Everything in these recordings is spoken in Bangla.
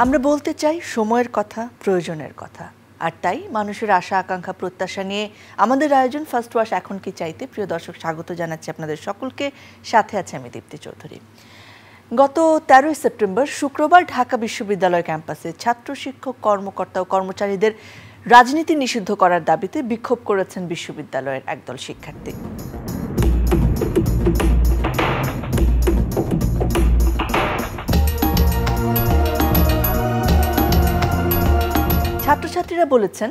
আমরা বলতে চাই সময়ের কথা, প্রয়োজনের কথা। আর তাই মানুষের আশা আকাঙ্ক্ষা প্রত্যাশা নিয়ে আমাদের আয়োজন ফার্স্ট ওয়াশ এখন কি চাইতে। প্রিয় দর্শক, স্বাগত জানাচ্ছি আপনাদের সকলকে। সাথে আছে আমি দীপ্তি চৌধুরী। গত 13 সেপ্টেম্বর শুক্রবার ঢাকা বিশ্ববিদ্যালয় ক্যাম্পাসে ছাত্র শিক্ষক কর্মকর্তা ও কর্মচারীদের রাজনীতি নিষিদ্ধ করার দাবিতে বিক্ষোভ করেছেন বিশ্ববিদ্যালয়ের একদল শিক্ষার্থী। ছাত্রছাত্রীরা বলেছেন,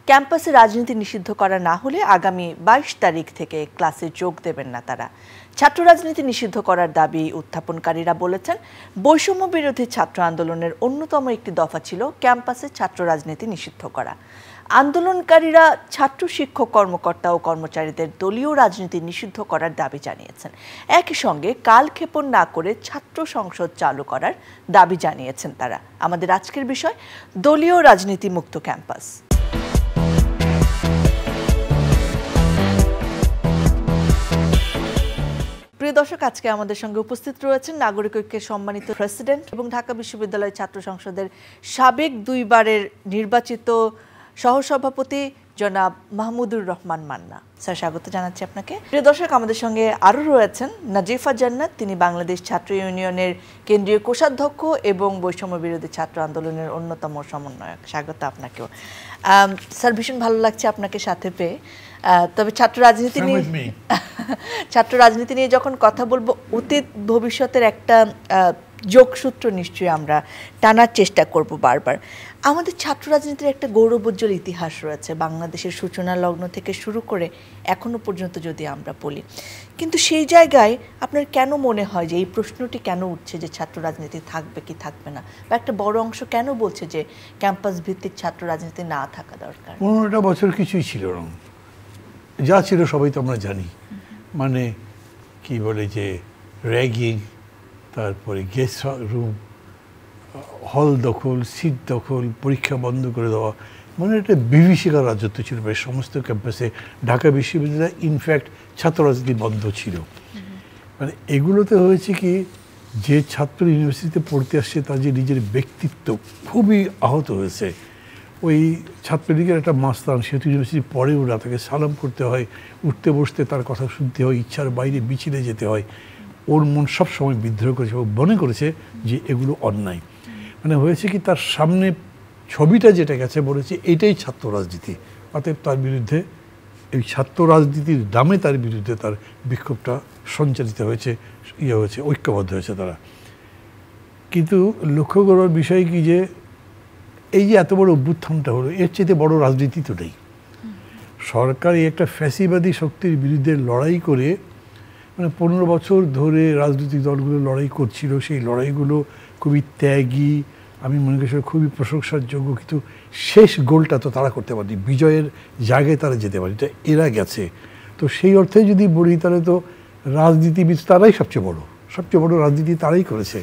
ক্যাম্পাসে রাজনীতি নিষিদ্ধ করা না হলে আগামী 22 তারিখ থেকে ক্লাসে যোগ দেবেন না তারা। ছাত্র রাজনীতি নিষিদ্ধ করার দাবি উত্থাপনকারীরা বলেছেন, বৈষম্য বিরোধী ছাত্র আন্দোলনের অন্যতম একটি দফা ছিল ক্যাম্পাসে ছাত্র রাজনীতি নিষিদ্ধ করা। আন্দোলনকারীরা ছাত্র শিক্ষক কর্মকর্তা ও কর্মচারীদের দলীয় রাজনীতি নিষিদ্ধ করার দাবি জানিয়েছেন। একই সঙ্গে কালক্ষেপণ না করে ছাত্র সংসদ চালু করার দাবি জানিয়েছেন তারা। আমাদের আজকের বিষয় দলীয় রাজনীতি মুক্ত ক্যাম্পাস। প্রিয় দর্শক, আজকে আমাদের সঙ্গে উপস্থিত রয়েছেন নাগরিক ঐক্যের সম্মানিত প্রেসিডেন্ট এবং ঢাকা বিশ্ববিদ্যালয় ছাত্র সংসদের সাবেক 2 বারের নির্বাচিত সহসভাপতি জনাব মাহমুদুর রহমান মান্না। স্যার, স্বাগত জানাচ্ছি আপনাকে। প্রিয় দর্শক, আমাদের সঙ্গে আরও রয়েছেন নাজিফা জান্নাত, তিনি বাংলাদেশ ছাত্র ইউনিয়নের কেন্দ্রীয় কোষাধ্যক্ষ এবং বৈষম্য বিরোধী ছাত্র আন্দোলনের অন্যতম সমন্বয়ক। স্বাগত আপনাকেও। স্যার, ভীষণ ভালো লাগছে আপনাকে সাথে পেয়ে। তবে ছাত্র রাজনীতি নিয়ে যখন কথা বলবো, অতীত ভবিষ্যতের একটা যোগসূত্র নিশ্চয়ই আমরা টানার চেষ্টা করব বারবার। আমাদের ছাত্র রাজনীতির একটা গৌরবোজ্জ্বল ইতিহাস রয়েছে, বাংলাদেশের সূচনা লগ্ন থেকে শুরু করে এখনো পর্যন্ত যদি আমরা বলি। কিন্তু সেই জায়গায় আপনার কেন মনে হয় যে এই প্রশ্নটি কেন উঠছে যে ছাত্র রাজনীতি থাকবে কি থাকবে না, বা একটা বড় অংশ কেন বলছে যে ক্যাম্পাস ভিত্তিক ছাত্র রাজনীতি না থাকা দরকার? 15টা বছর কিছুই ছিল না, যা ছিল সবাই তো আমরা জানি। মানে কি বলে যে র্যাগিং, তারপরে গেস্ট রুম, হল দখল, সিট দখল, পরীক্ষা বন্ধ করে দেওয়া, মানে একটা বিভীষিকার রাজত্ব ছিল প্রায় সমস্ত ক্যাম্পাসে। ঢাকা বিশ্ববিদ্যালয় ইনফ্যাক্ট ছাত্র রাজনীতি বন্ধ ছিল। মানে এগুলোতে হয়েছে কি, যে ছাত্র ইউনিভার্সিটিতে পড়তে আসছে তার যে নিজের ব্যক্তিত্ব খুবই আহত হয়েছে। ওই ছাত্রলীগের একটা মাস্তান, সেহেতু ইউনিভার্সিটি পড়েও না, তাকে সালাম করতে হয়, উঠতে বসতে তার কথা শুনতে হয়, ইচ্ছার বাইরে মিছিলে যেতে হয়। ওর মন সব সময় বিদ্রোহ করেছে, ও মনে করেছে যে এগুলো অন্যায়। মানে হয়েছে কি, তার সামনে ছবিটা যেটা গেছে বলেছে এটাই ছাত্র রাজনীতি, অতএব তার বিরুদ্ধে, এই ছাত্র রাজনীতির নামে তার বিরুদ্ধে তার বিক্ষোভটা সঞ্চালিত হয়েছে, হয়েছে, ঐক্যবদ্ধ হয়েছে তারা। কিন্তু লক্ষ্য করার বিষয় কি, যে এই যে এত বড় অভ্যুত্থানটা হলো, এর চেয়ে বড় রাজনীতি তো নেই। সরকার এই একটা ফ্যাসিবাদী শক্তির বিরুদ্ধে লড়াই করে, মানে 15 বছর ধরে রাজনৈতিক দলগুলো লড়াই করছিল, সেই লড়াইগুলো খুবই ত্যাগী, আমি মনে করি খুবই প্রশংসার যোগ্য। কিন্তু শেষ গোলটা তো তারা করতে পারেনি, বিজয়ের জায়গায় তারা যেতে পারে, এটা এরা গেছে। তো সেই অর্থে যদি বলি, তাহলে তো রাজনীতিবিদ তারাই সবচেয়ে বড় রাজনীতি তারাই করেছে।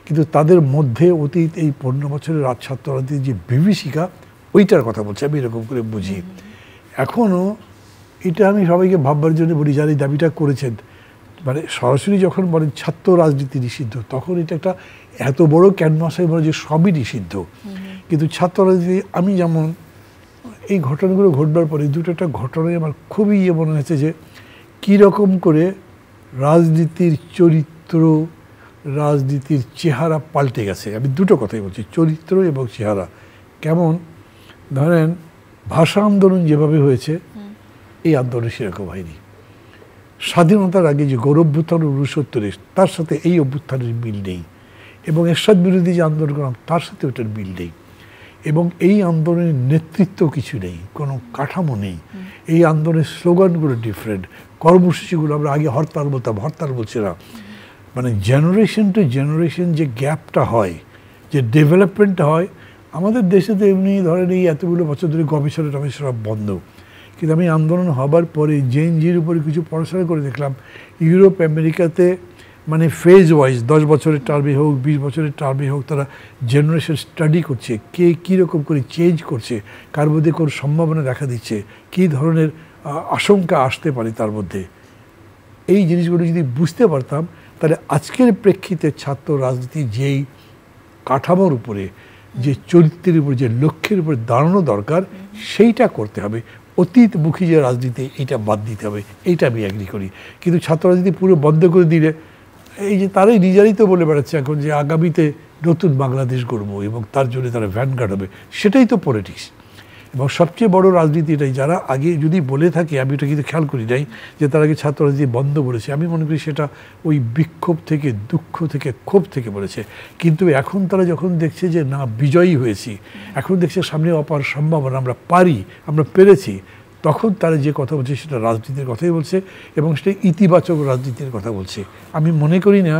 কিন্তু তাদের মধ্যে অতীত এই 15 বছরের ছাত্র রাজনীতির যে বিভীষিকা, ওইটার কথা বলছি আমি, এরকম করে বুঝি। এখনও এটা আমি সবাইকে ভাববার জন্য বলি, যারা এই দাবিটা করেছেন, মানে সরাসরি যখন বলেন ছাত্র রাজনীতি নিষিদ্ধ, তখন এটা একটা এত বড় ক্যানভাসে বলে যে সবই নিষিদ্ধ। কিন্তু ছাত্র রাজনীতি, আমি যেমন এই ঘটনাগুলো ঘটবার পরে একটা ঘটনায় আমার খুবই মনে হয়েছে যে কীরকম করে রাজনীতির চরিত্র, রাজনীতির চেহারা পাল্টে গেছে। আমি দুটো কথাই বলছি, চরিত্র এবং চেহারা। কেমন, ধরেন ভাষা আন্দোলন যেভাবে হয়েছে, এই আন্দোলন সেরকম হয়নি। স্বাধীনতার আগে যে গৌরভ্যুত্থান 69, তার সাথে এই অভ্যুত্থানের মিল নেই। এবং এরশাদ বিরোধী যে আন্দোলন করলাম, তার সাথে ওটার মিল নেই। এবং এই আন্দোলনের নেতৃত্ব কিছু নেই, কোনো কাঠামো নেই। এই আন্দোলনের স্লোগানগুলো ডিফারেন্ট, কর্মসূচিগুলো আমরা আগে হরতাল বলতাম, হরতাল বলছে না। মানে জেনারেশন টু জেনারেশন যে গ্যাপটা হয়, যে ডেভেলপমেন্টটা হয়, আমাদের দেশে তো এমনি ধরেন এই এতগুলো বছর ধরে গবেষণা বন্ধ। কিন্তু আমি আন্দোলন হবার পরে জেএনজির উপরে কিছু পড়াশোনা করে দেখলাম, ইউরোপ আমেরিকাতে মানে ফেজ ওয়াইজ 10 বছরের টার্মে হোক, 20 বছরের টার্মে হোক, তারা জেনারেশন স্টাডি করছে, কে কীরকম করে চেঞ্জ করছে, কার মধ্যে কোন সম্ভাবনা দেখা দিচ্ছে, কী ধরনের আশঙ্কা আসতে পারে তার মধ্যে। এই জিনিসগুলো যদি বুঝতে পারতাম, তাহলে আজকের প্রেক্ষিতে ছাত্র রাজনীতি যেই কাঠামোর উপরে, যে চরিত্রের উপর, যে লক্ষ্যের উপর দাঁড়ানো দরকার, সেইটা করতে হবে। অতীতমুখী যে রাজনীতি, এটা বাদ দিতে হবে, এইটা আমি এগ্রি করি। কিন্তু ছাত্র রাজনীতি পুরো বন্ধ করে দিলে, এই যে তারাই নিজেরাই তো বলে বেড়াচ্ছে এখন যে আগামীতে নতুন বাংলাদেশ গড়ব এবং তার জন্য তারা ভ্যানগার্ড হবে, সেটাই তো পলিটিক্স। এবং সবচেয়ে বড় রাজনীতি এটাই, যারা আগে যদি বলে থাকে, আমি এটা কিন্তু খেয়াল করি নাই যে তারা আগে ছাত্র রাজনীতি বন্ধ বলেছে, আমি মনে করি সেটা ওই বিক্ষোভ থেকে, দুঃখ থেকে, ক্ষোভ থেকে বলেছে। কিন্তু এখন তারা যখন দেখছে যে না, বিজয়ী হয়েছি, এখন দেখছে সামনে অপার সম্ভাবনা, আমরা পারি, আমরা পেরেছি, তখন তারা যে কথা বলছে সেটা রাজনীতির কথাই বলছে এবং সেটা ইতিবাচক রাজনীতির কথা বলছে। আমি মনে করি না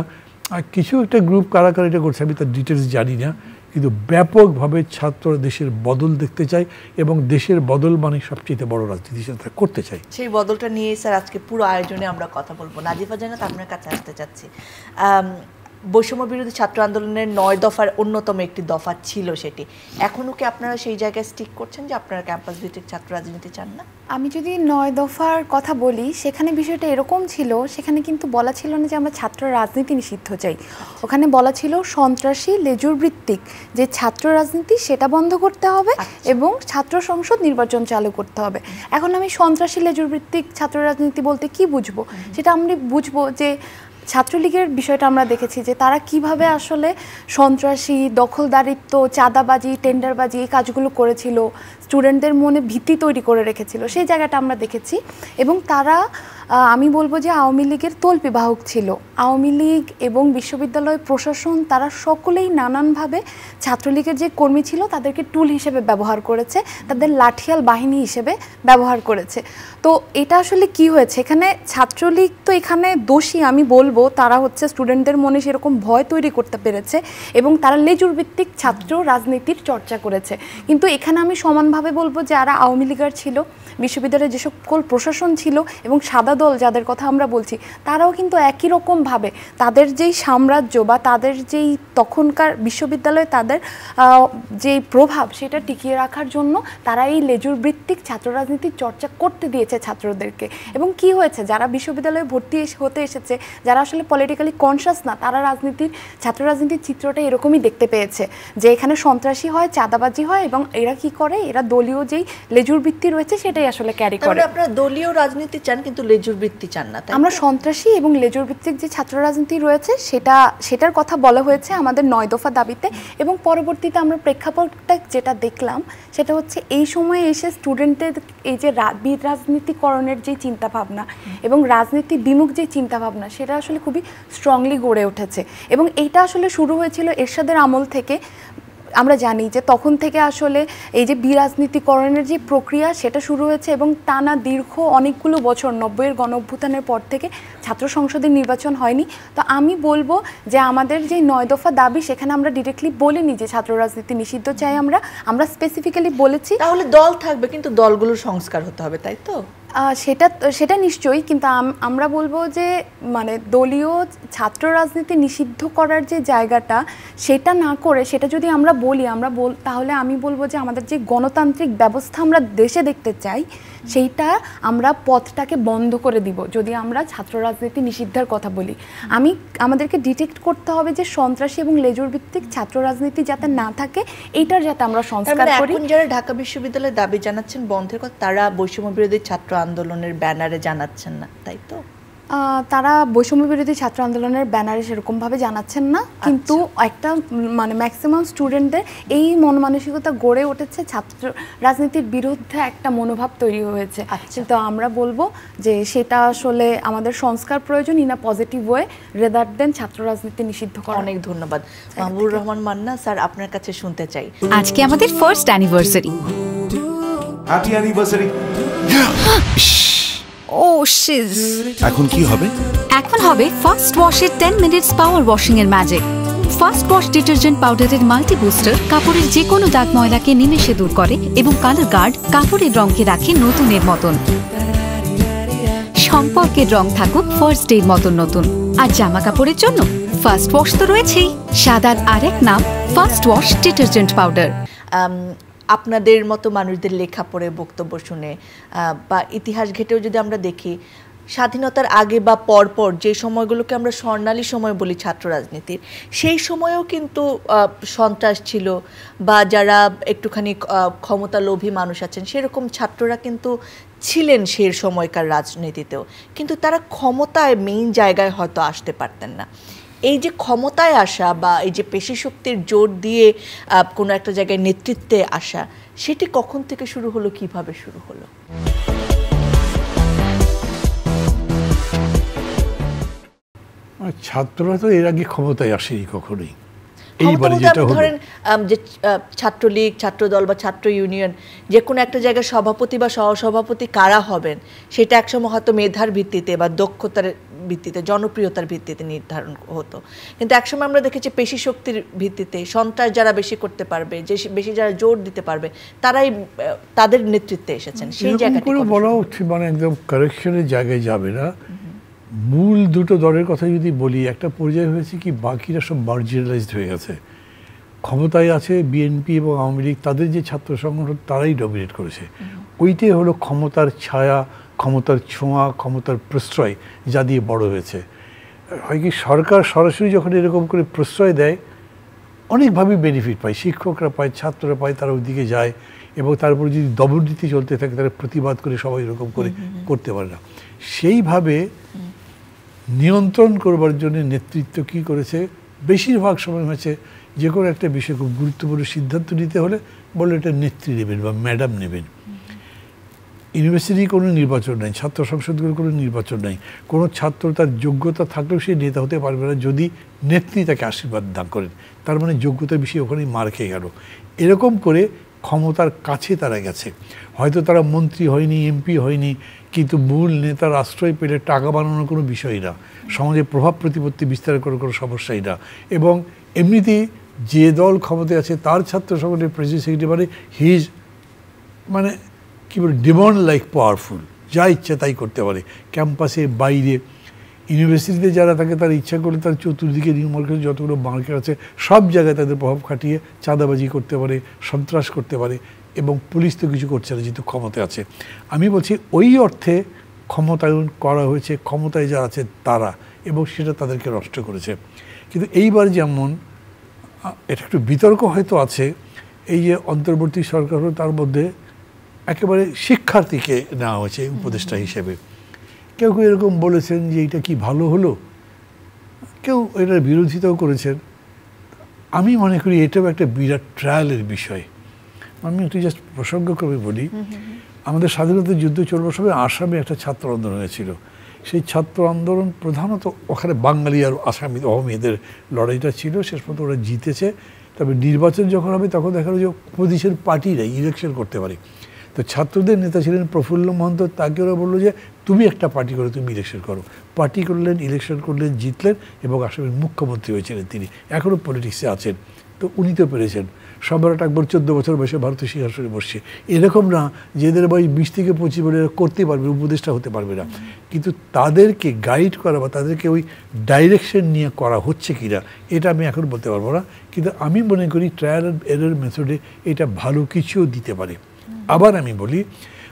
কিছু একটা গ্রুপ কারা কারা এটা করছে, আমি তার ডিটেলস জানি না, কিন্তু ব্যাপকভাবে ছাত্র দেশের বদল দেখতে চায় এবং দেশের বদল মানে সবচেয়ে বড় রাজনীতি সেটা করতে চাই। সেই বদলটা নিয়ে স্যার আজকে পুরো আয়োজনে আমরা কথা বলবো। নাজিফা জান্নাত, আপনার কাছে আসতে চাচ্ছি। বৈষম্য বিরোধী ছাত্র আন্দোলনের 9 দফার অন্যতম একটি দফা ছিল সেটি, এখনও কি আপনারা সেই জায়গায় স্টিক করছেন যে আপনারা ক্যাম্পাস ভিত্তিক ছাত্র রাজনীতি চান না? আমি যদি 9 দফার কথা বলি, সেখানে বিষয়টা এরকম ছিল, সেখানে কিন্তু বলা ছিল না যে আমরা ছাত্র রাজনীতি নিষিদ্ধ চাই। ওখানে বলা ছিল সন্ত্রাসী লেজুর ভিত্তিক যে ছাত্র রাজনীতি সেটা বন্ধ করতে হবে এবং ছাত্র সংসদ নির্বাচন চালু করতে হবে। এখন আমি সন্ত্রাসী লেজুর ভিত্তিক ছাত্র রাজনীতি বলতে কি বুঝবো, সেটা আমরা বুঝবো যে ছাত্রলীগের বিষয়টা আমরা দেখেছি যে তারা কিভাবে আসলে সন্ত্রাসী, দখলদারিত্ব, চাঁদাবাজি, টেন্ডারবাজি এই কাজগুলো করেছিল, স্টুডেন্টদের মনে ভীতি তৈরি করে রেখেছিল, সেই জায়গাটা আমরা দেখেছি। এবং তারা আমি বলবো যে আওয়ামী লীগের তল্পিবাহক ছিল। আওয়ামী লীগ এবং বিশ্ববিদ্যালয় প্রশাসন তারা সকলেই নানানভাবে ছাত্রলীগের যে কর্মী ছিল তাদেরকে টুল হিসেবে ব্যবহার করেছে, তাদের লাঠিয়াল বাহিনী হিসেবে ব্যবহার করেছে। তো এটা আসলে কি হয়েছে, এখানে ছাত্রলীগ তো এখানে দোষী আমি বলবো, তারা হচ্ছে স্টুডেন্টদের মনে সেরকম ভয় তৈরি করতে পেরেছে এবং তারা লেজুর ভিত্তিক ছাত্র রাজনীতির চর্চা করেছে। কিন্তু এখানে আমি সমানভাবে বলবো যারা আওয়ামী লীগার ছিল, বিশ্ববিদ্যালয়ের যে সকল প্রশাসন ছিল এবং সাদা দল যাদের কথা আমরা বলছি, তারাও কিন্তু একই রকমভাবে তাদের যেই সাম্রাজ্য বা তাদের যেই তখনকার বিশ্ববিদ্যালয়ে তাদের যেই প্রভাব সেটা টিকিয়ে রাখার জন্য তারা এই লেজুর ভিত্তিক ছাত্র রাজনীতির চর্চা করতে দিয়েছে ছাত্রদেরকে। এবং কি হয়েছে, যারা বিশ্ববিদ্যালয়ে ভর্তি হতে এসেছে, যারা আসলে পলিটিক্যালি কনসাস না, তারা ছাত্র রাজনীতির চিত্রটা এরকমই দেখতে পেয়েছে যে এখানে সন্ত্রাসী হয়, চাঁদাবাজি হয় এবং এরা কি করে, এরা দলীয় যেই লেজুর ভিত্তি রয়েছে সেটাই আসলে ক্যারি করে। আপনারা দলীয় রাজনীতি চান কিন্তু লেজুর ভিত্তি চান না। আমরা সন্ত্রাসী এবং লেজুর ভিত্তিক যে ছাত্র রাজনীতি রয়েছে সেটার কথা বলা হয়েছে আমাদের 9 দফা দাবিতে। এবং পরবর্তীতে আমরা প্রেক্ষাপটটা যেটা দেখলাম সেটা হচ্ছে এই সময়ে এসে স্টুডেন্টদের এই যে রাজনীতিকরণের যে চিন্তাভাবনা এবং রাজনীতি বিমুখ যে চিন্তাভাবনা সেটা আসলে খুবই স্ট্রংলি গড়ে উঠেছে। এবং এইটা আসলে শুরু হয়েছিল এরশাদের আমল থেকে। আমরা জানি যে তখন থেকে আসলে এই যে বিরাজনীতিকরণের যে প্রক্রিয়া সেটা শুরু হয়েছে এবং টানা দীর্ঘ অনেকগুলো বছর 90-এর গণঅভ্যুত্থানের পর থেকে ছাত্র সংসদের নির্বাচন হয়নি। তো আমি বলবো যে আমাদের যে 9 দফা দাবি সেখানে আমরা ডিরেক্টলি বলিনি যে ছাত্র রাজনীতি নিষিদ্ধ চাই, আমরা স্পেসিফিক্যালি বলেছি তাহলে দল থাকবে কিন্তু দলগুলোর সংস্কার হতে হবে, তাই তো? সেটা নিশ্চয়ই, কিন্তু আমরা বলবো যে মানে দলীয় ছাত্র রাজনীতি নিষিদ্ধ করার যে জায়গাটা সেটা না করে সেটা যদি আমরা বলি তাহলে আমি বলবো যে আমাদের যে গণতান্ত্রিক ব্যবস্থা আমরা দেশে দেখতে চাই সেইটা আমরা পথটাকে বন্ধ করে দিব যদি আমরা ছাত্র রাজনীতি নিষিদ্ধের কথা বলি। আমাদেরকে ডিটেক্ট করতে হবে যে সন্ত্রাসী এবং লেজুর ভিত্তিক ছাত্র রাজনীতি যাতে না থাকে, এইটার যাতে আমরা সংস্কার করি। এখন যারা ঢাকা বিশ্ববিদ্যালয়ে দাবি জানাচ্ছেন বন্ধের কথা, তারা বৈষম্য বিরোধী ছাত্র আন্দোলনের ব্যানারে জানাচ্ছেন না, তাই তো? তারা বৈষম্য বিরোধী ছাত্র আন্দোলনের ব্যানারে সেরকমভাবে জানাচ্ছেন না, কিন্তু একটা মানে ম্যাক্সিমাম স্টুডেন্টদের এই মন মানসিকতা গড়ে উঠেছে, ছাত্র রাজনীতির বিরুদ্ধে একটা মনোভাব তৈরি হয়েছে। কিন্তু আমরা বলবো যে সেটা আসলে আমাদের সংস্কার প্রয়োজন in a positive way rather than ছাত্র রাজনীতি নিষিদ্ধ করা। অনেক ধন্যবাদ। মাহবুবুর রহমান মান্না স্যার, আপনার কাছে শুনতে চাই, আজকে আমাদের ফার্স্ট অ্যানিভার্সারি। Happy anniversary. ও শিজ, এখন কি হবে? এখন হবে ফার্স্ট ওয়াশের 10 মিনিটস পাওয়ার ওয়াশিং এর ম্যাজিক। ফার্স্ট ওয়াশ ডিটারজেন্ট পাউডারের মাল্টি বুস্টার কাপড়ের যে কোনো দাগ ময়লাকে নিমেষে দূর করে এবং কালার গার্ড কাপড়ের রঙকে রাখে নতুনের মতন। সম্পর্কের রং থাকুক ফার্স্ট ডের মতন নতুন। আর জামা কাপড়ের জন্য ফার্স্ট ওয়াশ তো রয়েছেই, সাদার আরেক নাম ফার্স্ট ওয়াশ ডিটারজেন্ট পাউডার। আপনাদের মতো মানুষদের লেখা পড়ে, বক্তব্য শুনে বা ইতিহাস ঘেটেও যদি আমরা দেখি, স্বাধীনতার আগে বা পরপর যে সময়গুলোকে আমরা স্বর্ণালী সময় বলি ছাত্র রাজনীতির, সেই সময়েও কিন্তু সন্ত্রাস ছিল বা যারা একটুখানি ক্ষমতালোভী মানুষ আছেন সেরকম ছাত্ররা কিন্তু ছিলেন সেই সময়কার রাজনীতিতেও, কিন্তু তারা ক্ষমতায় মেইন জায়গায় হয়তো আসতে পারতেন না। এই যে ক্ষমতায় আসা বা এই যে পেশি শক্তির জোর দিয়ে কোনো একটা জায়গায় নেতৃত্বে আসা, সেটি কখন থেকে শুরু হলো, কিভাবে শুরু হলো? ছাত্ররা তো এর আগে ক্ষমতায় আসেনি কখনোই। ধরেন যে ছাত্রলীগ, ছাত্রদল বা ছাত্র ইউনিয়ন যে কোনো একটা জায়গায় সভাপতি বা সহসভাপতি কারা হবেন সেটা একসময় হয়তো মেধার ভিত্তিতে বা দক্ষতার ভিত্তিতে, জনপ্রিয়তার ভিত্তিতে নির্ধারণ হতো, কিন্তু একসময় আমরা দেখেছি পেশি শক্তির ভিত্তিতে সন্ত্রাস যারা বেশি করতে পারবে, যে বেশি যারা জোর দিতে পারবে তারাই তাদের নেতৃত্বে এসেছেন। সেই জায়গাটা বলা হচ্ছে মানে একদম কারেকশনের জায়গায় যাবে না। মূল দুটো দলের কথা যদি বলি, একটা পর্যায়ে হয়েছে কি বাকিরা সব মার্জিনালাইজড হয়ে গেছে। ক্ষমতায় আছে বিএনপি এবং আওয়ামী লীগ, তাদের যে ছাত্র সংগঠন তারাই ডমিনেট করেছে। ওইটাই হলো ক্ষমতার ছায়া, ক্ষমতার ছোঁয়া, ক্ষমতার প্রশ্রয় যা দিয়ে বড় হয়েছে। হয় কি সরকার সরাসরি যখন এরকম করে প্রশ্রয় দেয় অনেকভাবেই বেনিফিট পায়, শিক্ষকরা পায়, ছাত্ররা পায়, তারা ওইদিকে যায় এবং তারপর যদি দমননীতি চলতে থাকে তারা প্রতিবাদ করে সবাই এরকম করে করতে পারে না। সেইভাবে নিয়ন্ত্রণ করবার জন্য নেতৃত্ব কি করেছে, বেশিরভাগ সময় হয়েছে যে কোনো একটা বিষয়ে খুব গুরুত্বপূর্ণ সিদ্ধান্ত নিতে হলে বলে এটা নেত্রী নেবেন বা ম্যাডাম নেবেন। ইউনিভার্সিটি কোনো নির্বাচন নাই, ছাত্র সংসদগুলোর কোনো নির্বাচন নাই, কোনো ছাত্র তার যোগ্যতা থাকলেও সে নেতা হতে পারবে না যদি নেত্রী তাকে আশীর্বাদ দান করেন। তার মানে যোগ্যতার বিষয়ে ওখানেই মার খেয়ে গেল। এরকম করে ক্ষমতার কাছে তারা গেছে। হয়তো তারা মন্ত্রী হয়নি, এমপি হয়নি, কিন্তু মূল নেতার আশ্রয় পেলে টাকা বানানোর কোনো বিষয় না, সমাজে প্রভাব প্রতিপত্তি বিস্তার করার কোনো সমস্যাই না। এবং এমনিতেই যে দল ক্ষমতায় আছে তার ছাত্র সংগঠনের প্রেসিডেন্ট সেক্রেটারি মানে হিজ মানে কী বলে ডিমন্ড লাইক পাওয়ারফুল, যা ইচ্ছা তাই করতে পারে। ক্যাম্পাসে, বাইরে, ইউনিভার্সিটিতে যারা থাকে তার ইচ্ছা করলে তার চতুর্দিকে নিউ মার্কেট যতগুলো মার্কেট আছে সব জায়গায় তাদের প্রভাব খাটিয়ে চাঁদাবাজি করতে পারে, সন্ত্রাস করতে পারে, এবং পুলিশ তো কিছু করছে না যেহেতু ক্ষমতায় আছে। আমি বলছি ওই অর্থে ক্ষমতায়ন করা হয়েছে ক্ষমতায় যারা আছে তারা, এবং সেটা তাদেরকে নষ্ট করেছে। কিন্তু এইবার যেমন এটা একটু বিতর্ক হয়তো আছে, এই যে অন্তর্বর্তী সরকার হলো তার মধ্যে একেবারে শিক্ষার্থীকে নেওয়া হয়েছে উপদেষ্টা হিসেবে। কেউ কেউ এরকম বলেছেন যে এটা কি ভালো হলো, কেউ এটার বিরোধিতাও করেছেন। আমি মনে করি এটাও একটা বিরাট ট্রায়ালের বিষয়। আমি একটু জাস্ট প্রসঙ্গক্রমে বলি, আমাদের স্বাধীনতা যুদ্ধ চলবার সময় আসামে একটা ছাত্র আন্দোলন হয়েছিল। সেই ছাত্র আন্দোলন প্রধানত ওখানে বাঙালি আর আসামি অহমীদের লড়াইটা ছিল, শেষ পর্যন্ত ওরা জিতেছে। তবে নির্বাচন যখন হবে তখন দেখা গেল যে অপোজিশন পার্টিরাই ইলেকশন করতে পারে। তো ছাত্রদের নেতা ছিলেন প্রফুল্ল মহন্ত, তাকে ওরা বললো যে তুমি একটা পার্টি করো, তুমি ইলেকশন করো। পার্টি করলেন, ইলেকশন করলেন, জিতলেন এবং আসামের মুখ্যমন্ত্রী হয়েছিলেন তিনি। এখনও পলিটিক্সে আছেন। তো উনি তো পেরেছেন। সম্রাট আকবর 14 বছর বয়সে ভারতীয় সিংহাসনে বসছে। এরকম না যে এদের বয়স 20 থেকে 25 বছর করতে পারবে, উপদেষ্টা হতে পারবে না। কিন্তু তাদেরকে গাইড করা বা তাদেরকে ওই ডাইরেকশন নিয়ে করা হচ্ছে কিনা এটা আমি এখন বলতে পারবো না। কিন্তু আমি মনে করি ট্রায়াল অ্যান্ড এরর মেথডে এটা ভালো কিছুও দিতে পারে। আবার আমি বলি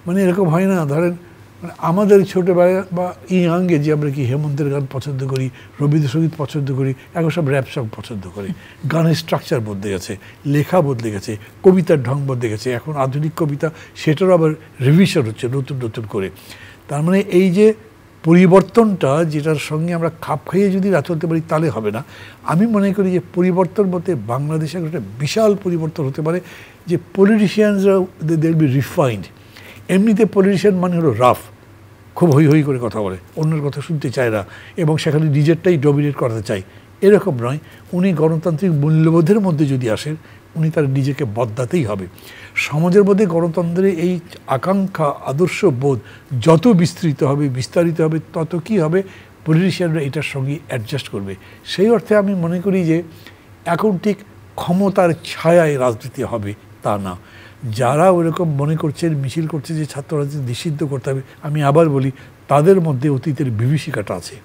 মানে এরকম হয় না, ধরেন মানে আমাদের ছোটোবেলায় বা ইয়াঙ্গে যে আমরা কি হেমন্তের গান পছন্দ করি, রবীন্দ্রসঙ্গীত পছন্দ করি, এখন সব র্যাপ সং পছন্দ করে। গানের স্ট্রাকচার বদলে গেছে, লেখা বদলে গেছে, কবিতার ঢং বদলে গেছে। এখন আধুনিক কবিতা সেটারও আবার রিভিশন হচ্ছে নতুন নতুন করে। তার মানে এই যে পরিবর্তনটা, যেটার সঙ্গে আমরা খাপ খাইয়ে যদি না চলতে পারি তাহলে হবে না। আমি মনে করি যে পরিবর্তন বলতে বাংলাদেশে একটা বিশাল পরিবর্তন হতে পারে, যে পলিটিশিয়ানসরা দে উইল বি রিফাইন্ড। এমনিতে পলিটিশিয়ান মানে হলো রাফ, খুব হই হই করে কথা বলে, অন্যের কথা শুনতে চায় না এবং সেখানে নিজেরটাই ডমিনেট করতে চায়। এরকম নয়, উনি গণতান্ত্রিক মূল্যবোধের মধ্যে যদি আসেন উনি তার নিজেকে বদলাতেই হবে। সমাজের মধ্যে গণতন্ত্রের এই আকাঙ্ক্ষা, আদর্শ বোধ যত বিস্তারিত হবে তত কী হবে, পলিটিশিয়ানরা এটার সঙ্গে অ্যাডজাস্ট করবে। সেই অর্থে আমি মনে করি যে এখন ঠিক ক্ষমতার ছায়ায় রাজনীতি হবে তা না। যারা ওরকম মনে করছেন, মিছিল করছে যে ছাত্র রাজনীতি নিষিদ্ধ করতে হবে, আমি আবার বলি তাদের মধ্যে অতীতের বিভীষিকাটা আছে।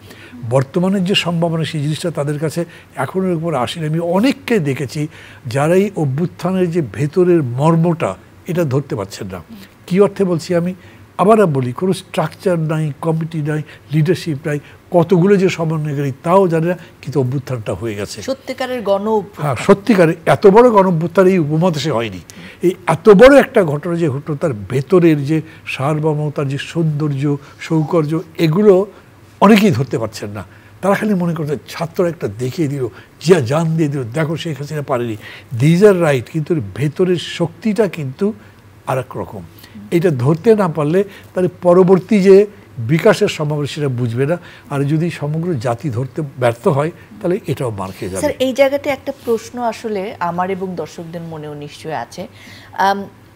বর্তমানের যে সম্ভাবনা সেই জিনিসটা তাদের কাছে এখনের উপর আসেনি। আমি অনেককে দেখেছি যারা এই অভ্যুত্থানের যে ভেতরের মর্মটা এটা ধরতে পারছেন না। কী অর্থে বলছি আমি, আবার বলি কোনো স্ট্রাকচার নাই, কমিটি নাই, লিডারশিপ নাই, কতগুলো যে সমন্বয়কারী তাও জানে না, কিন্তু অভ্যুত্থানটা হয়ে গেছে। সত্যিকারের হ্যাঁ, সত্যিকারের এত বড় গণ অভ্যুত্থান এই উপমহাদেশে হয়নি। এই এত বড় একটা ঘটনা যে ঘটলো, তার ভেতরের যে সার্বভৌমতার যে সৌন্দর্য, সৌকর্য, এগুলো অনেকেই ধরতে পারছেন না। তারা খালি মনে করছে ছাত্ররা একটা দেখিয়ে দিল, জিয়া জান দিয়ে দিল, দেখো শেখ হাসিনা পারেনি। দিজ আর রাইট, কিন্তু ভেতরের শক্তিটা কিন্তু আর এক রকম। এটা ধরতে না পারলে তাহলে পরবর্তী যে বিকাশের সম্ভাবনা সেটা বুঝবে না। আর যদি সমগ্র জাতি ধরতে ব্যর্থ হয় তাহলে এটাও মার খেয়ে যাবে। স্যার, এই জায়গাতে একটা প্রশ্ন আসলে আমার এবং দর্শকদের মনেও নিশ্চয়ই আছে।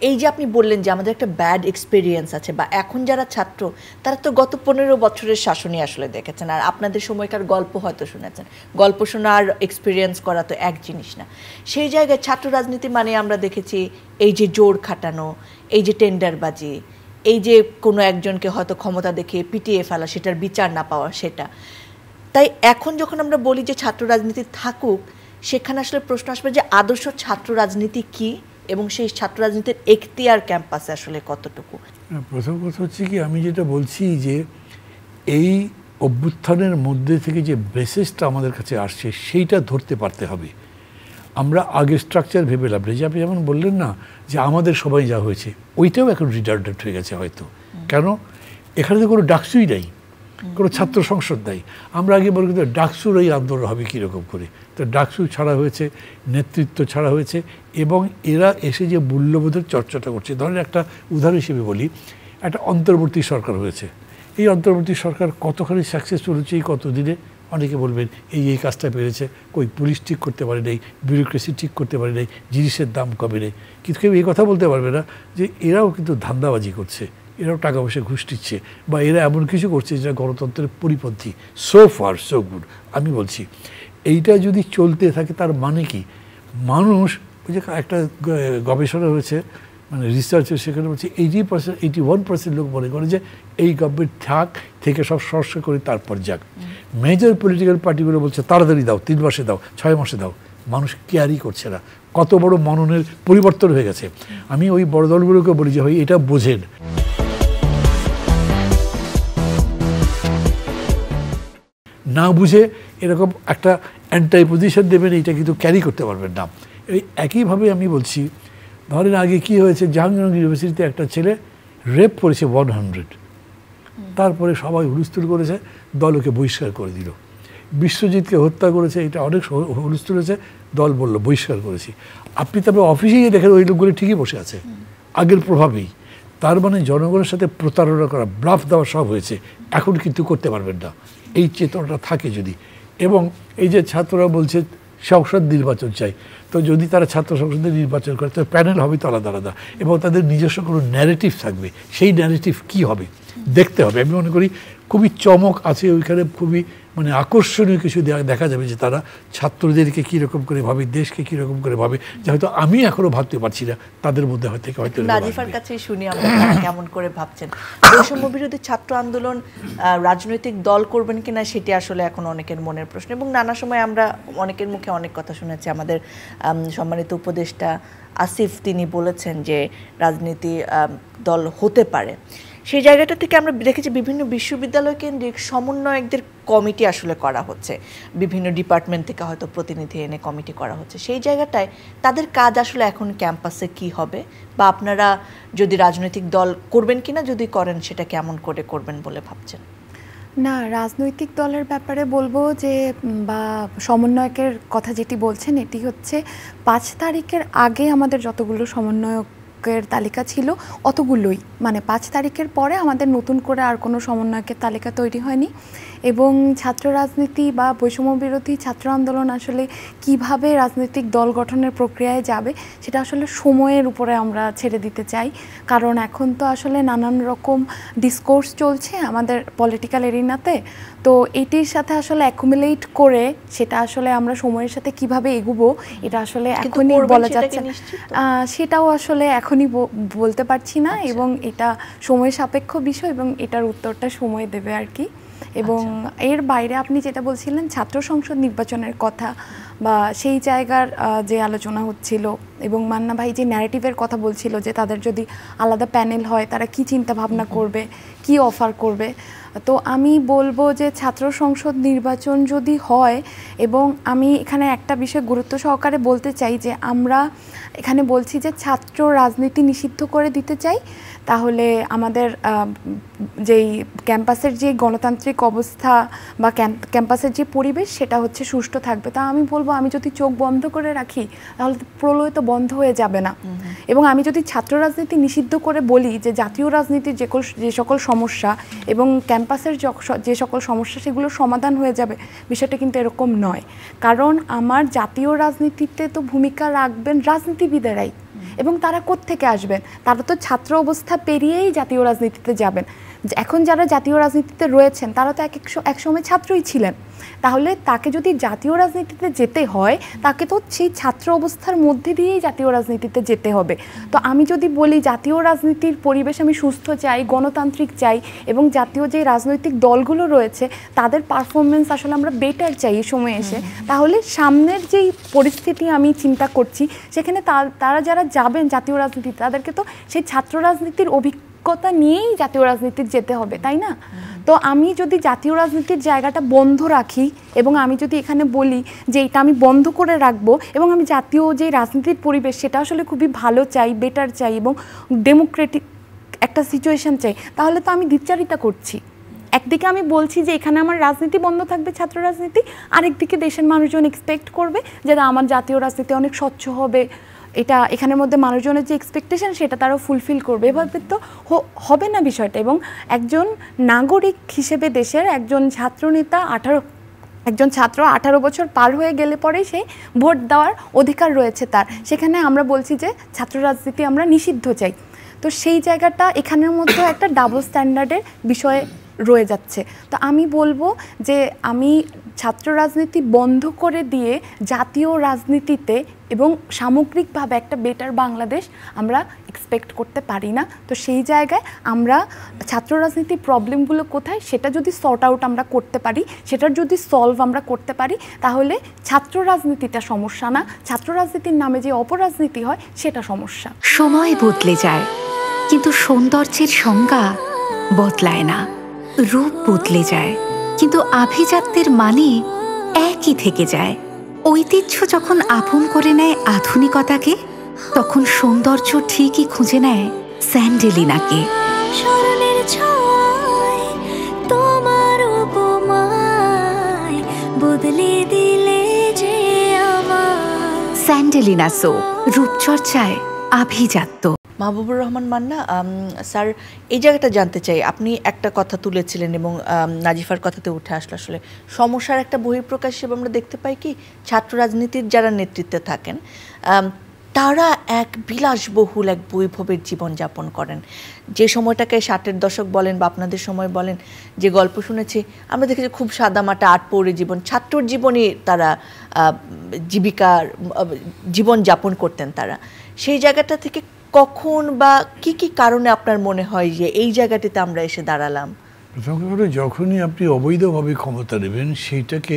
এই যে আপনি বললেন যে আমাদের একটা ব্যাড এক্সপিরিয়েন্স আছে, বা এখন যারা ছাত্র তারা তো গত 15 বছরের শাসনই আসলে দেখেছেন, আর আপনাদের সময়কার গল্প হয়তো শুনেছেন। গল্প শোনা আর এক্সপিরিয়েন্স করা তো এক জিনিস না। সেই জায়গায় ছাত্র রাজনীতি মানে আমরা দেখেছি এই যে জোর খাটানো, এই যে টেন্ডারবাজি, এই যে কোনো একজনকে হয়তো ক্ষমতা দেখিয়ে পিটিয়ে ফেলা, সেটার বিচার না পাওয়া, সেটা। তাই এখন যখন আমরা বলি যে ছাত্র রাজনীতি থাকুক, সেখানে আসলে প্রশ্ন আসবে যে আদর্শ ছাত্র রাজনীতি কি, এবং সেই ছাত্র রাজনীতির এখতিয়ার ক্যাম্পাসে আসলে কতটুকু? প্রথম কথা হচ্ছে কি, আমি যেটা বলছি যে এই অভ্যুত্থানের মধ্যে থেকে যে বেসিসটা আমাদের কাছে আসছে সেইটা ধরতে পারতে হবে। আমরা আগে স্ট্রাকচার ভেবে লাভ নেই। যে আপনি যেমন বললেন না যে আমাদের সবাই যা হয়েছে, ওইটাও এখন রিডান্ডেন্ট হয়ে গেছে হয়তো। কেন? এখানে তো কোনো ডাকসুই নাই, কোনো ছাত্র সংসদ নাই। আমরা আগে বলি কিন্তু ডাকসুর এই আন্দোলন হবে কীরকম করে। তো ডাকসু ছাড়া হয়েছে, নেতৃত্ব ছাড়া হয়েছে, এবং এরা এসে যে মূল্যবোধের চর্চাটা করছে। ধরেন একটা উদাহরণ হিসেবে বলি, একটা অন্তর্বর্তী সরকার হয়েছে। এই অন্তর্বর্তী সরকার কতখানি সাকসেসফুল হচ্ছে এই কতদিনে? অনেকে বলবেন এই কাজটা পেরেছে, কই পুলিশ ঠিক করতে পারে নাই, বিউরোক্রেসি ঠিক করতে পারে নাই, জিনিসের দাম কমে নেই। কিন্তু কেউ এই কথা বলতে পারবে না যে এরাও কিন্তু ধান্দাবাজি করছে, এরাও টাকা পয়সা ঘুষ দিচ্ছে, বা এরা এমন কিছু করছে যেটা গণতন্ত্রের পরিপন্থী। So far so good. আমি বলছি এইটা যদি চলতে থাকে তার মানে কি? মানুষ, ওই যে একটা গবেষণা হয়েছে, মানে রিসার্চ, সেখানে বলছে 81% লোক মনে করে যে এই গভর্নমেন্ট থেকে সব সরষে করে তারপর যাক। মেজর পলিটিক্যাল পার্টিগুলো বলছে তাড়াতাড়ি দাও, 3 মাসে দাও, 6 মাসে দাও। মানুষ কেয়ারই করছে না। কত বড় মননের পরিবর্তন হয়ে গেছে। আমি ওই বড় দলগুলোকে বলি যে ভাই এটা বোঝেন, না বুঝে এরকম একটা অ্যান্টাই পজিশন দেবেন, এইটা কিন্তু ক্যারি করতে পারবেন না। এই একইভাবে আমি বলছি, ধরেন আগে কি হয়েছে, জাহাঙ্গীরনগর ইউনিভার্সিটিতে একটা ছেলে রেপ করেছে 100, তারপরে সবাই হুলস্থুল করেছে, দল ওকে বহিষ্কার করে দিল। বিশ্বজিৎকে হত্যা করেছে, এটা অনেক হুলস্থুল হয়েছে, দল বলল বহিষ্কার করেছি। আপনি তারপরে অফিসে গিয়ে দেখেন ওই লোকগুলো ঠিকই বসে আছে, আগের প্রভাবেই। তার মানে জনগণের সাথে প্রতারণা করা, ব্লাফ দেওয়া সব হয়েছে। এখন কিন্তু করতে পারবেন না, এই চেতনাটা থাকে যদি। এবং এই যে ছাত্ররা বলছে সংসদ নির্বাচন চাই, তো যদি তারা ছাত্র সংসদে নির্বাচন করে, তো প্যানেল হবে তো আলাদা আলাদা, এবং তাদের নিজস্ব কোনো ন্যারেটিভ থাকবে। সেই ন্যারেটিভ কী হবে দেখতে হবে। আমি মনে করি খুবই চমক আছে ওইখানে, খুবই মানে আকর্ষণীয় কিছু দেখা যাবে যে তারা ছাত্রদেরকে কীরকম করে ভাবে, দেশকে কীরকম করে ভাবে, যে হয়তো আমি এখনও ভাবতে পারছি না, তাদের মধ্যে হয়তো নাজিফার কাছেই শুনি আমরা কেমন করে ভাবছেন। বৈষম্য বিরোধী ছাত্র আন্দোলন রাজনৈতিক দল করবেন কিনা সেটি আসলে এখন অনেকের মনের প্রশ্ন, এবং নানা সময় আমরা অনেকের মুখে অনেক কথা শুনেছি। আমাদের সম্মানিত উপদেষ্টা আসিফ তিনি বলেছেন যে রাজনীতি দল হতে পারে। সেই জায়গাটা থেকে আমরা দেখেছি বিভিন্ন বিশ্ববিদ্যালয় কেন্দ্রিক সমন্বয়কদের কমিটি আসলে করা হচ্ছে, বিভিন্ন ডিপার্টমেন্ট থেকে হয়তো প্রতিনিধি এনে কমিটি করা হচ্ছে। সেই জায়গাটায় তাদের কাজ আসলে এখন ক্যাম্পাসে কি হবে, বা আপনারা যদি রাজনৈতিক দল করবেন কিনা, যদি করেন সেটা কেমন করে করবেন বলে ভাবছেন? না, রাজনৈতিক দলের ব্যাপারে বলবো যে, বা সমন্বয়কের কথা যেটি বলছেন, এটি হচ্ছে 5 তারিখের আগে আমাদের যতগুলো সমন্বয়কের তালিকা ছিল অতগুলোই, মানে 5 তারিখের পরে আমাদের নতুন করে আর কোনো সমন্বয়কের তালিকা তৈরি হয়নি। এবং ছাত্র রাজনীতি বা বৈষম্য বিরোধী ছাত্র আন্দোলন আসলে কিভাবে রাজনৈতিক দল গঠনের প্রক্রিয়ায় যাবে সেটা আসলে সময়ের উপরে আমরা ছেড়ে দিতে চাই। কারণ এখন তো আসলে নানান রকম ডিসকোর্স চলছে আমাদের পলিটিক্যাল এরিনাতে, তো এটির সাথে আসলে অ্যাকুমুলেট করে সেটা আসলে আমরা সময়ের সাথে কিভাবে এগোবো এটা আসলে এখনই বলা যাচ্ছে না। সেটাও আসলে এখনই বলতে পারছি না, এবং এটা সময় সাপেক্ষ বিষয়, এবং এটার উত্তরটা সময় দেবে আর কি। এবং এর বাইরে আপনি যেটা বলছিলেন ছাত্র সংসদ নির্বাচনের কথা, বা সেই জায়গার যে আলোচনা হচ্ছিল, এবং মান্না ভাই যে ন্যারেটিভের কথা বলছিল যে তাদের যদি আলাদা প্যানেল হয় তারা কি চিন্তা ভাবনা করবে, কি অফার করবে। তো আমি বলবো যে ছাত্র সংসদ নির্বাচন যদি হয়, এবং আমি এখানে একটা বিষয় গুরুত্ব সহকারে বলতে চাই যে আমরা এখানে বলছি যে ছাত্র রাজনীতি নিষিদ্ধ করে দিতে চাই, তাহলে আমাদের যেই ক্যাম্পাসের যে গণতান্ত্রিক অবস্থা বা ক্যাম্পাসের যে পরিবেশ সেটা হচ্ছে সুষ্ঠু থাকবে। তা আমি বলবো আমি যদি চোখ বন্ধ করে রাখি তাহলে প্রলয় তো বন্ধ হয়ে যাবে না। এবং আমি যদি ছাত্র রাজনীতি নিষিদ্ধ করে বলি যে জাতীয় রাজনীতির যে সকল সমস্যা এবং ক্যাম্পাসের যে সকল সমস্যা সেগুলোর সমাধান হয়ে যাবে, বিষয়টা কিন্তু এরকম নয়। কারণ আমার জাতীয় রাজনীতিতে তো ভূমিকা রাখবেন রাজনীতিবিদেরাই, এবং তারা কোত্থেকে আসবেন? তারা তো ছাত্র অবস্থা পেরিয়েই জাতীয় রাজনীতিতে যাবেন। এখন যারা জাতীয় রাজনীতিতে রয়েছেন তারা তো এক সময় ছাত্রই ছিলেন। তাহলে তাকে যদি জাতীয় রাজনীতিতে যেতে হয় তাকে তো সেই ছাত্র অবস্থার মধ্যে দিয়েই জাতীয় রাজনীতিতে যেতে হবে। তো আমি যদি বলি জাতীয় রাজনীতির পরিবেশ আমি সুস্থ চাই, গণতান্ত্রিক চাই, এবং জাতীয় যে রাজনৈতিক দলগুলো রয়েছে তাদের পারফরমেন্স আসলে আমরা বেটার চাই এই সময় এসে, তাহলে সামনের যেই পরিস্থিতি আমি চিন্তা করছি সেখানে তারা যারা যাবেন জাতীয় রাজনীতিতে তাদেরকে তো সেই ছাত্র রাজনীতির অভিজ্ঞতা নিয়েই জাতীয় রাজনীতির যেতে হবে, তাই না? তো আমি যদি জাতীয় রাজনীতির জায়গাটা বন্ধ রাখি এবং আমি যদি এখানে বলি যে এটা আমি বন্ধ করে রাখবো এবং আমি জাতীয় যে রাজনীতির পরিবেশ সেটা আসলে খুবই ভালো চাই, বেটার চাই এবং ডেমোক্রেটিক একটা সিচুয়েশন চাই, তাহলে তো আমি দ্বিচারিতা করছি। একদিকে আমি বলছি যে এখানে আমার রাজনীতি বন্ধ থাকবে, ছাত্র রাজনীতি, আরেকদিকে দেশের মানুষজন এক্সপেক্ট করবে যে আমার জাতীয় রাজনীতি অনেক স্বচ্ছ হবে, এটা এখানের মধ্যে মানুষজনের যে এক্সপেকটেশন সেটা তারা ফুলফিল করবে। এভাবে তো হবে না বিষয়টা। এবং একজন নাগরিক হিসেবে দেশের একজন ছাত্রনেতা একজন ছাত্র 18 বছর পার হয়ে গেলে পরেই সে ভোট দেওয়ার অধিকার রয়েছে তার। সেখানে আমরা বলছি যে ছাত্র রাজনীতি আমরা নিষিদ্ধ চাই। তো সেই জায়গাটা এখানের মধ্যে একটা ডাবল স্ট্যান্ডার্ডের বিষয় রয়ে যাচ্ছে। তো আমি বলবো যে আমি ছাত্র রাজনীতি বন্ধ করে দিয়ে জাতীয় রাজনীতিতে এবং সামগ্রিকভাবে একটা বেটার বাংলাদেশ আমরা এক্সপেক্ট করতে পারি না। তো সেই জায়গায় আমরা ছাত্র রাজনীতির প্রবলেমগুলো কোথায় সেটা যদি সর্ট আউট আমরা করতে পারি, সেটার যদি সলভ আমরা করতে পারি, তাহলে ছাত্র রাজনীতিটা সমস্যা না, ছাত্র রাজনীতির নামে যে অপরাজনীতি হয় সেটা সমস্যা। সময় বদলে যায় কিন্তু সৌন্দর্যের সংজ্ঞা বদলায় না, রূপ বদলে যায় কিন্তু আভিজাত্যের মানে একই থেকে যায়। ঐতিহ্য যখন আপন করে নেয় আধুনিকতাকে, তখন সৌন্দর্য ঠিকই খুঁজে নেয় স্যান্ডেলিনাকে। স্মরণের ছোঁয়ায় তোমার উপমায় বদলে দিলে যে আমার। স্যান্ডেলিনা সো, রূপচর্চায় আভিজাত্য। মাহবুবুর রহমান মান্না স্যার, এই জায়গাটা জানতে চাই, আপনি একটা কথা তুলেছিলেন এবং নাজিফার কথাতে উঠে আসলো, আসলে সমস্যার একটা বহিঃপ্রকাশ হিসেবে আমরা দেখতে পাই কি ছাত্র রাজনীতির যারা নেতৃত্বে থাকেন তারা এক বিলাসবহুল এক বৈভবের জীবনযাপন করেন। যে সময়টাকে 60-এর দশক বলেন বা আপনাদের সময় বলেন, যে গল্প শুনেছি আমরা দেখেছি খুব সাদামাটা আটপৌরে জীবন, ছাত্রর জীবনে তারা জীবনযাপন করতেন তারা। সেই জায়গাটা থেকে কখন বা কি কি কারণে আপনার মনে হয় যে এই জায়গাটিতে আমরা এসে দাঁড়ালাম? প্রথম কথা, যখনই আপনি অবৈধভাবে ক্ষমতা নেবেন সেইটাকে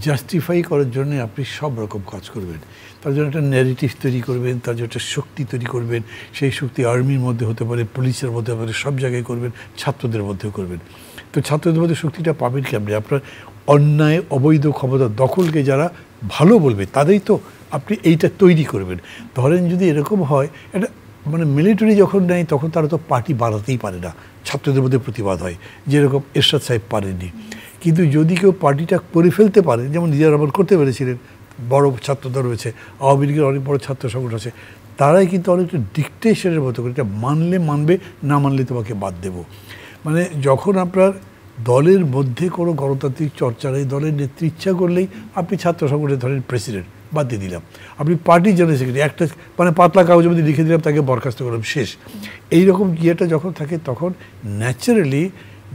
জাস্টিফাই করার জন্য আপনি সব রকম কাজ করবেন। তার জন্য একটা ন্যারেটিভ তৈরি করবেন, তার জন্য একটা শক্তি তৈরি করবেন। সেই শক্তি আর্মির মধ্যে হতে পারে, পুলিশের মধ্যে হতে পারে, সব জায়গায় করবেন, ছাত্রদের মধ্যেও করবেন। তো ছাত্রদের মধ্যে শক্তিটা পাবেন কেমনি? আপনার অন্যায় অবৈধ ক্ষমতা দখলকে যারা ভালো বলবে তাদেরই তো আপনি এইটা তৈরি করবেন। ধরেন যদি এরকম হয়, এটা মানে মিলিটারি যখন নেয় তখন তারা তো পার্টি বাড়াতেই পারে না, ছাত্রদের মধ্যে প্রতিবাদ হয়, যেরকম এরশাদ সাহেব পারেননি। কিন্তু যদি কেউ পার্টিটা করে ফেলতে পারে, যেমন জিয়া রহমান করতে পেরেছিলেন, বড় ছাত্রদল রয়েছে, আওয়ামী লীগের অনেক বড় ছাত্র সংগঠন আছে, তারাই কিন্তু অনেকটা ডিকটেশনের মতো করে এটা মানলে মানবে, না মানলে তোমাকে বাদ দেব। মানে যখন আপনার দলের মধ্যে কোনো গণতান্ত্রিক চর্চা নেই, দলের নেত্রী ইচ্ছা করলেই আপনি ছাত্র সংগঠনের ধরেন প্রেসিডেন্ট, বাদ দিয়ে দিলাম। আপনি পার্টির জেনারেল সেক্রেটারি, একটা মানে পাতলা কাগজের মধ্যে লিখে দিলাম, তাকে বরখাস্ত করলাম, শেষ। এইরকম ইয়েটা যখন থাকে তখন ন্যাচারালি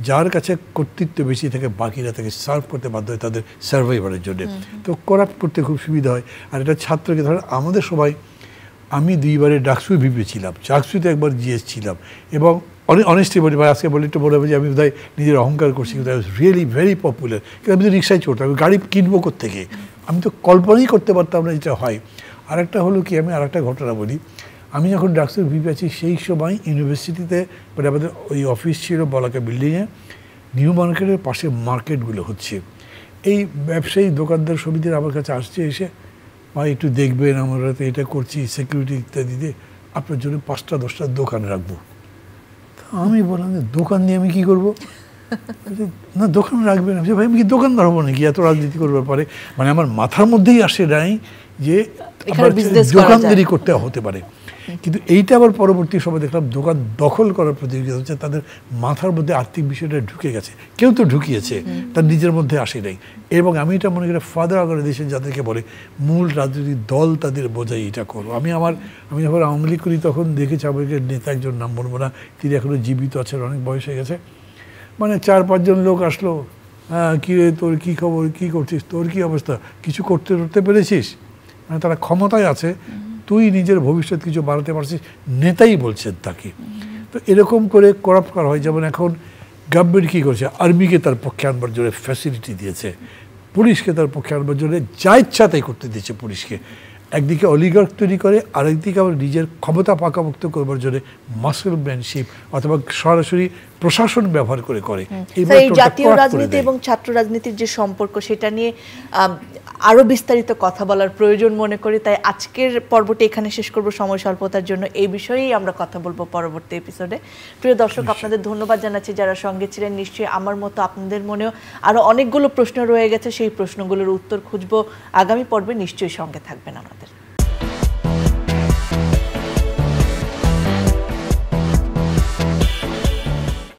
যার কাছে কর্তৃত্ব বেশি থাকে বাকিরা তাকে সার্ভ করতে বাধ্য হয় তাদের সার্ভাইভারের জন্য। তো করাপ্ট করতে খুব সুবিধা হয়। আর এটা ছাত্রকে ধরেন আমাদের সবাই, আমি 2বারে ডাকসু ভিপি ছিলাম, চাকসুতে একবার জিএস ছিলাম, এবং অনেস্টলি বলি, আজকে বলি একটু বলে যে আমি বোধহয় নিজের অহংকার করছি, কিন্তু I was really very popular. কিন্তু আমি তো রিক্সায় চড়তাম, গাড়ি কিনবো কোত্থেকে? আমি তো কল্পনাই করতে পারতাম না এটা হয়। আরেকটা হলো কি, আমি আরেকটা ঘটনা বলি। আমি যখন ডাক্তার ভিপি আছি সেই সময় ইউনিভার্সিটিতে মানে আমাদের ওই অফিস ছিল বলাকা বিল্ডিংয়ে, নিউ মার্কেটের পাশে মার্কেটগুলো হচ্ছে। এই ব্যবসায়ী দোকানদার সমিতির আমার কাছে আসছে, এসে ভাই একটু দেখবেন আমরা তো এটা করছি সিকিউরিটি ইত্যাদিতে, আপনার জন্য 5টা-10টা দোকান রাখবো। আমি বললাম যে দোকান নিয়ে আমি কী করবো? না দোকান রাখবেন। ভাই আমি কি দোকানদার হবো নাকি, এত রাজনীতি করবার পরে? মানে আমার মাথার মধ্যেই আসে নাই যে দোকানদারি করতে হতে পারে। কিন্তু এইটা আবার পরবর্তী সময় দেখলাম দোকান দখল করার প্রতিযোগিতা হচ্ছে, তাদের মাথার মধ্যে আর্থিক বিষয়টা ঢুকে গেছে। কেউ তো ঢুকিয়েছে, তার নিজের মধ্যে আসে নাই। এবং আমি এটা মনে করি ফাদার অর্গানাইজেশন যাদেরকে বলে মূল রাজনৈতিক দল, তাদের বোঝাই এটা করো। আমি যখন আওয়ামী লীগ করি তখন দেখেছি আমাকে নেতা একজন, নাম বলবো না, তিনি এখনো জীবিত আছেন, অনেক বয়স হয়ে গেছে। মানে 4-5 জন লোক আসলো, হ্যাঁ কী রে তোর কী খবর, কী করছিস, তোর কী অবস্থা, কিছু করতে পেরেছিস? মানে তারা ক্ষমতায় আছে, তুই নিজের ভবিষ্যৎ কিছু বাড়াতে পারছিস, নেতাই বলছেন তাকে। তো এরকম করে করাপ্ট করা হয়। যেমন এখন গভর্নমেন্ট কী করছে, আর্মিকে তার পক্ষে আনবার জন্য ফ্যাসিলিটি দিয়েছে, পুলিশকে তার পক্ষে আনবার জন্য যা ইচ্ছা তাই করতে দিয়েছে পুলিশকে। একদিকে অলিগার্ক তৈরি করে, আরেকদিকে আবার নিজের ক্ষমতা পাকাপোক্ত করবার জন্য মাসলম্যানশিপ অথবা সরাসরি প্রশাসন ব্যবহার করে। এই জাতীয় রাজনীতি এবং ছাত্র রাজনীতির যে সম্পর্ক, সেটা নিয়ে আরো বিস্তারিত কথা বলার প্রয়োজন মনে করি। তাই আজকের পর্বটি এখানে শেষ করব সময় স্বল্পতার জন্য। এই বিষয়েই আমরা কথা বলবো পরবর্তী এপিসোডে। প্রিয় দর্শক, আপনাদের ধন্যবাদ জানাচ্ছি যারা সঙ্গে ছিলেন। নিশ্চয়ই আমার মতো আপনাদের মনেও আরো অনেকগুলো প্রশ্ন রয়ে গেছে, সেই প্রশ্নগুলোর উত্তর খুঁজবো আগামী পর্বে। নিশ্চয়ই সঙ্গে থাকবেন আমাদের।